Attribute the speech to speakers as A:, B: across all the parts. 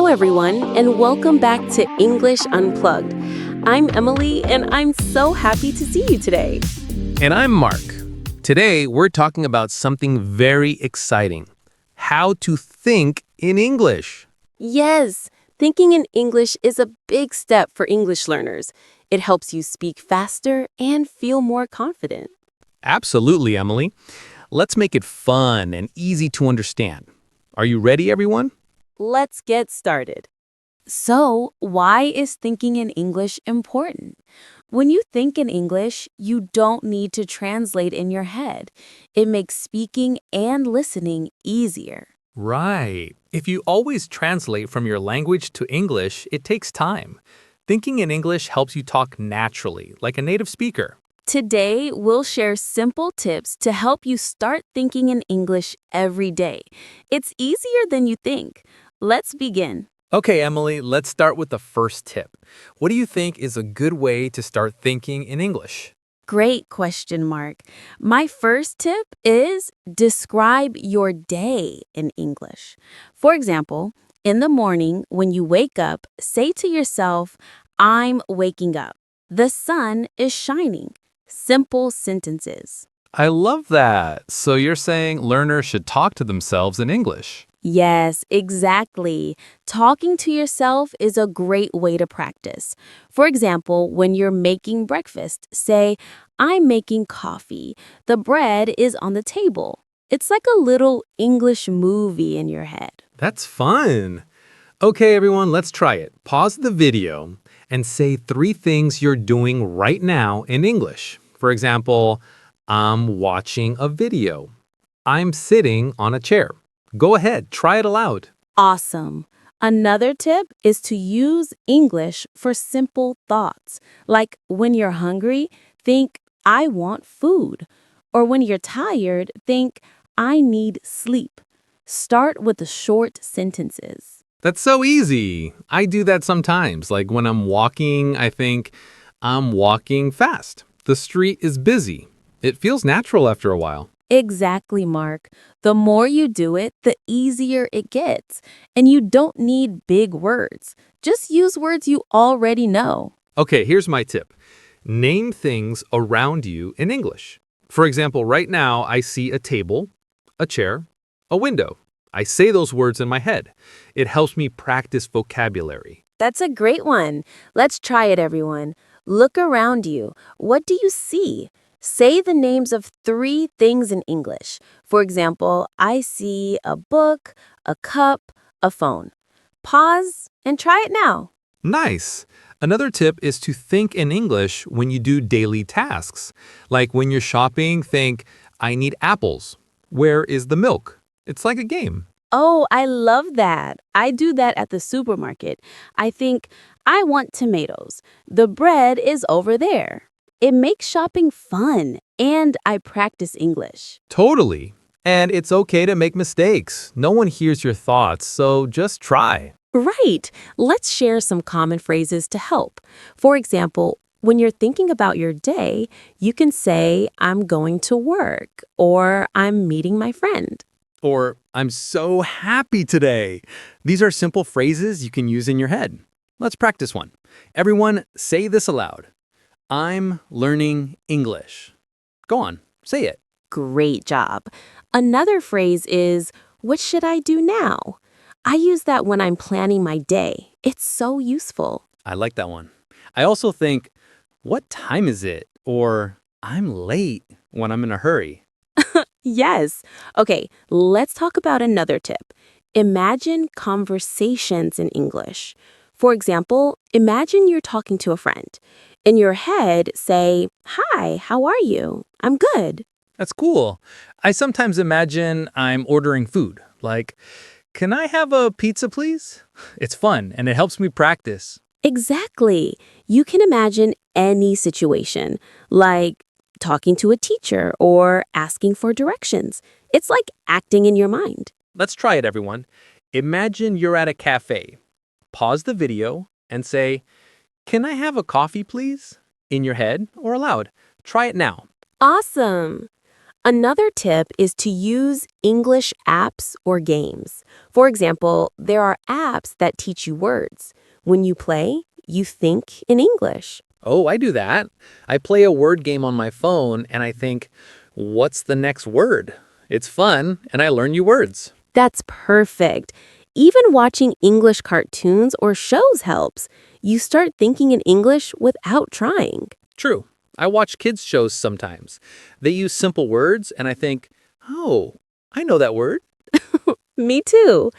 A: Hello, everyone, and welcome back to English Unplugged. I'm Emily, and I'm so happy to see you today.
B: And I'm Mark. Today, we're talking about something very exciting: how to think in English.
A: Yes, thinking in English is a big step for English learners. It helps you speak faster and feel more confident.
B: Absolutely, Emily. Let's make it fun and easy to understand. Are you ready, everyone?
A: Let's get started. So, why is thinking in English important? When you think in English, you don't need to translate in your head. It makes speaking and listening easier.
C: Right. If you always translate from your language to English, it takes time. Thinking in English helps you talk naturally, like a native speaker.
A: Today, we'll share simple tips to help you start thinking in English every day. It's easier than you think. Let's begin.
C: Okay, Emily, let's start with the first tip. What do you think is a good way to start thinking in English?
A: Great question, Mark. My first tip is describe your day in English. For example, in the morning, when you wake up, say to yourself, I'm waking up. The sun is shining. Simple sentences.
C: I love that. So you're saying learners should talk to themselves in English.
A: Yes, exactly. Talking to yourself is a great way to practice. For example, when you're making breakfast, say, I'm making coffee. The bread is on the table. It's like a little English movie in your head.
C: That's fun. Okay, everyone, let's try it. Pause the video and say three things you're doing right now in English. For example, I'm watching a video. I'm sitting on a chair. Go ahead, try it aloud.
A: Awesome. Another tip is to use English for simple thoughts. Like when you're hungry, think, I want food. Or when you're tired, think, I need sleep. Start with the short sentences.
C: That's so easy. I do that sometimes. Like when I'm walking, I think, I'm walking fast. The street is busy. It feels natural after a while.
A: Exactly, Mark. The more you do it, the easier it gets. And you don't need big words. Just use words you already know.
C: Okay, here's my tip. Name things around you in English. For example, right now I see a table, a chair, a window. I say those words in my head. It helps me practice vocabulary.
A: That's a great one. Let's try it, everyone. Look around you. What do you see? Say the names of three things in English. For example, I see a book, a cup, a phone. Pause and try it now.
C: Nice. Another tip is to think in English when you do daily tasks. Like when you're shopping, think, I need apples. Where is the milk? It's like a game.
A: Oh, I love that. I do that at the supermarket. I think, I want tomatoes. The bread is over there. It makes shopping fun, and I practice English.
C: Totally. And it's okay to make mistakes. No one hears your thoughts, so just try.
A: Right. Let's share some common phrases to help. For example, when you're thinking about your day, you can say, I'm going to work, or I'm meeting my friend.
C: Or, I'm so happy today. These are simple phrases you can use in your head. Let's practice one. Everyone, say this aloud. I'm learning English. Go on, say it.
A: Great job. Another phrase is, what should I do now? I use that when I'm planning my day. It's so useful.
C: I like that one. I also think, what time is it? Or, I'm late when I'm in a hurry.
A: Yes. Okay, let's talk about another tip. Imagine conversations in English. For example, imagine you're talking to a friend. In your head, say, Hi, how are you? I'm good.
C: That's cool. I sometimes imagine I'm ordering food. Like, can I have a pizza, please? It's fun and it helps me practice.
A: Exactly. You can imagine any situation, like talking to a teacher or asking for directions. It's like acting in your mind.
C: Let's try it, everyone. Imagine you're at a cafe. Pause the video and say, can I have a coffee, please? In your head or aloud. Try it now.
A: Awesome. Another tip is to use English apps or games. For example, there are apps that teach you words. When you play, you think in English.
B: Oh, I do that. I play a word game on my phone and I think, what's the next word? It's fun and I learn new words.
A: That's perfect. Even watching English cartoons or shows helps. You start thinking in English without trying.
B: True. I watch kids' shows sometimes. They use simple words and I think, oh, I know that word.
A: Me too.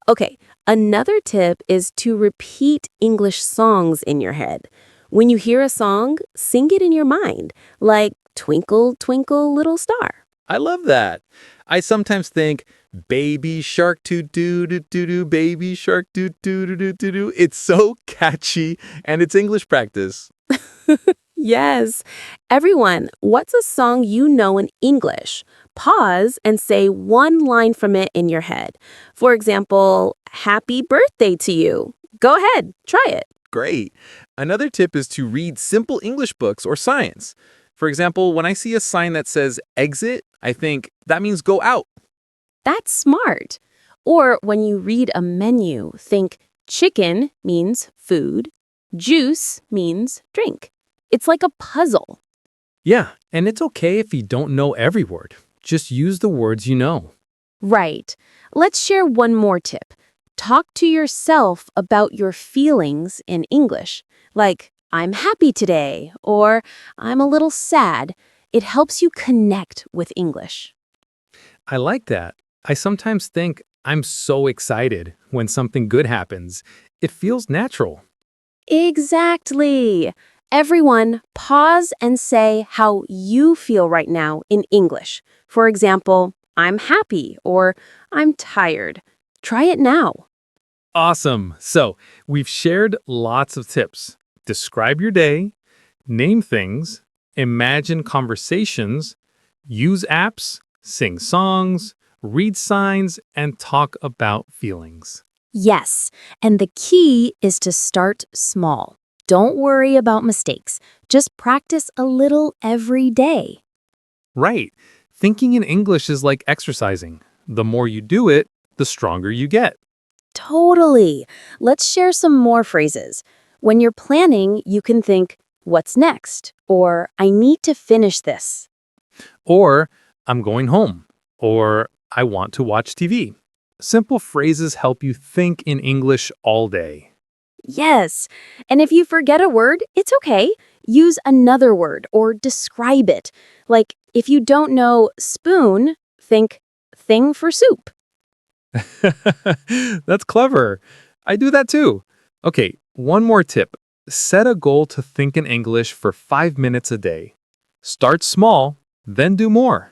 A: Okay, another tip is to repeat English songs in your head. When you hear a song, sing it in your mind, like Twinkle, Twinkle, Little Star.
B: I love that. I sometimes think, baby shark doo doo doo doo doo, baby shark doo doo doo doo doo doo. It's so catchy and it's English practice.
A: Yes. Everyone, what's a song you know in English? Pause and say one line from it in your head. For example, Happy Birthday to You. Go ahead, try it.
B: Great. Another tip is to read simple English books or science. For example, when I see a sign that says exit, I think that means go out.
A: That's smart. Or when you read a menu, think chicken means food, juice means drink. It's like a puzzle.
C: Yeah, and it's okay if you don't know every word. Just use the words you know.
A: Right. Let's share one more tip. Talk to yourself about your feelings in English, like I'm happy today or I'm a little sad. It helps you connect with English.
C: I like that. I sometimes think I'm so excited when something good happens. It feels natural.
A: Exactly. Everyone, pause and say how you feel right now in English. For example, I'm happy or I'm tired. Try it now.
C: Awesome. So, we've shared lots of tips. Describe your day, name things, imagine conversations, use apps, sing songs, read signs, and talk about feelings.
A: Yes, and the key is to start small. Don't worry about mistakes. Just practice a little every day.
C: Right. Thinking in English is like exercising. The more you do it, the stronger you get.
A: Totally. Let's share some more phrases. When you're planning, you can think, what's next? Or I need to finish this.
C: Or, I'm going home. Or, I want to watch TV. Simple phrases help you think in English all day.
A: Yes. And if you forget a word, it's okay. Use another word or describe it. Like if you don't know spoon, think thing for soup.
C: That's clever. I do that too. Okay, one more tip. Set a goal to think in English for 5 minutes a day. Start small, then do more.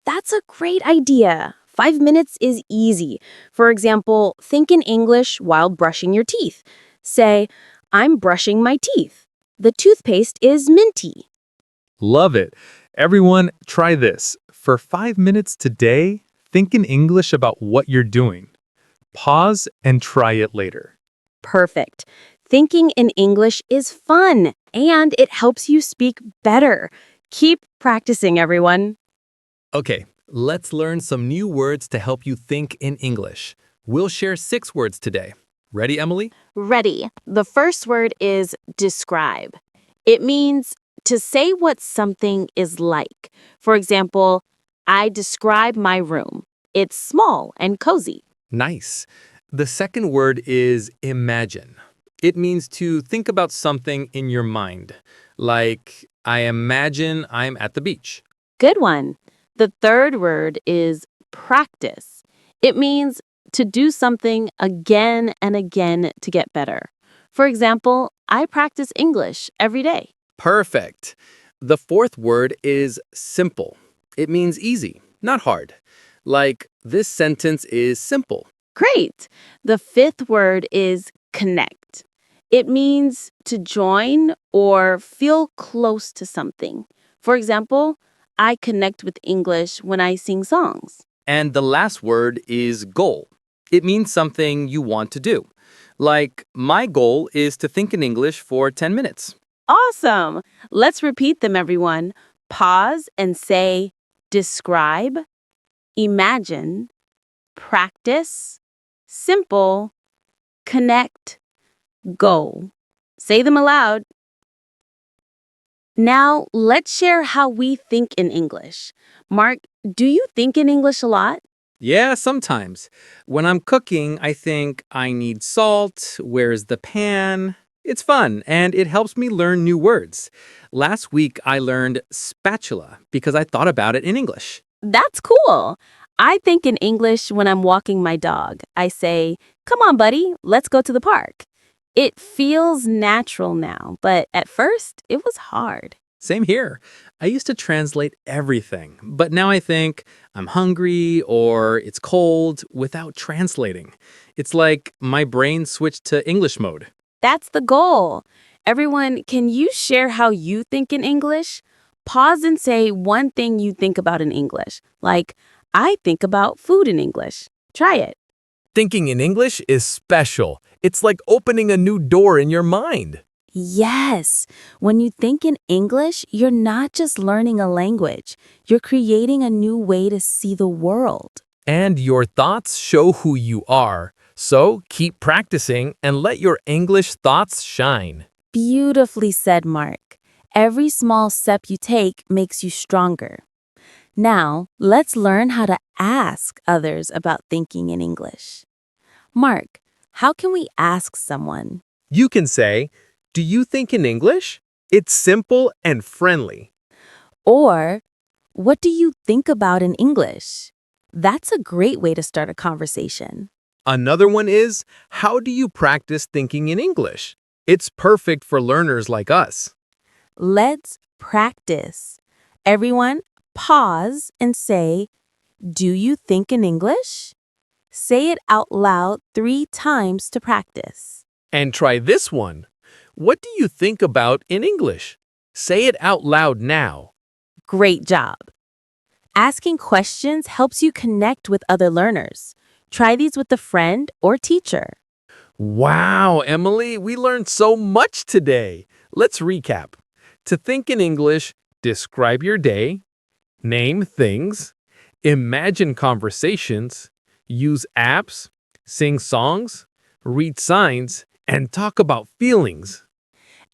A: That's a great idea. 5 minutes is easy. For example, think in English while brushing your teeth. Say, I'm brushing my teeth. The toothpaste is minty.
C: Love it. Everyone, try this. For 5 minutes today, think in English about what you're doing. Pause and try it later.
A: Perfect. Thinking in English is fun and it helps you speak better. Keep practicing, everyone.
B: Okay, let's learn some new words to help you think in English. We'll share 6 words today. Ready, Emily?
A: Ready. The first word is describe. It means to say what something is like. For example, I describe my room. It's small and cozy.
B: Nice. The second word is imagine. It means to think about something in your mind. Like, I imagine I'm at the beach.
A: Good one. The third word is practice. It means to do something again and again to get better. For example, I practice English every day.
B: Perfect. The fourth word is simple. It means easy, not hard. Like, this sentence is simple.
A: Great. The fifth word is connect. It means to join or feel close to something. For example, I connect with English when I sing songs.
B: And the last word is goal. It means something you want to do. Like, my goal is to think in English for 10 minutes.
A: Awesome. Let's repeat them, everyone. Pause and say, describe, imagine, practice, simple, connect, go. Say them aloud. Now, let's share how we think in English. Mark, do you think in English a lot?
C: Yeah, sometimes. When I'm cooking, I think I need salt. Where's the pan? It's fun, and it helps me learn new words. Last week, I learned spatula because I thought about it in English.
A: That's cool. I think in English when I'm walking my dog. I say, "Come on, buddy, let's go to the park." It feels natural now, but at first it was hard.
C: Same here. I used to translate everything, but now I think I'm hungry or it's cold without translating. It's like my brain switched to English mode.
A: That's the goal. Everyone, can you share how you think in English? Pause and say one thing you think about in English. Like, I think about food in English. Try it.
D: Thinking in English is special. It's like opening a new door in your mind.
A: Yes. When you think in English, you're not just learning a language. You're creating a new way to see the world.
D: And your thoughts show who you are. So keep practicing and let your English thoughts shine.
A: Beautifully said, Mark. Every small step you take makes you stronger. Now, let's learn how to ask others about thinking in English. Mark, how can we ask someone?
D: You can say, "Do you think in English?" It's simple and friendly.
A: Or, what do you think about in English? That's a great way to start a conversation.
D: Another one is, "How do you practice thinking in English?" It's perfect for learners like us.
A: Let's practice. Everyone, pause and say, "Do you think in English?" Say it out loud 3 times to practice.
D: And try this one. What do you think about in English? Say it out loud now.
A: Great job. Asking questions helps you connect with other learners. Try these with a friend or teacher.
D: Wow, Emily, we learned so much today. Let's recap. To think in English, describe your day, name things, imagine conversations, use apps, sing songs, read signs, and talk about feelings.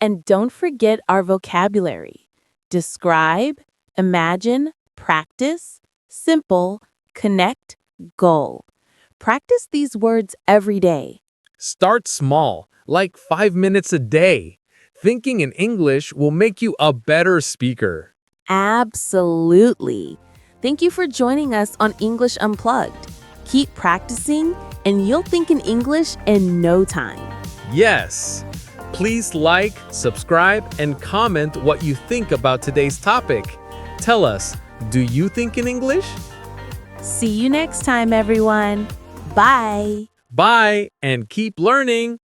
A: And don't forget our vocabulary. Describe, imagine, practice, simple, connect, goal. Practice these words every day.
D: Start small, like 5 minutes a day. Thinking in English will make you a better speaker.
A: Absolutely. Thank you for joining us on English Unplugged. Keep practicing, and you'll think in English in no time.
D: Yes. Please like, subscribe, and comment what you think about today's topic. Tell us, do you think in English?
A: See you next time, everyone. Bye.
D: Bye, and keep learning.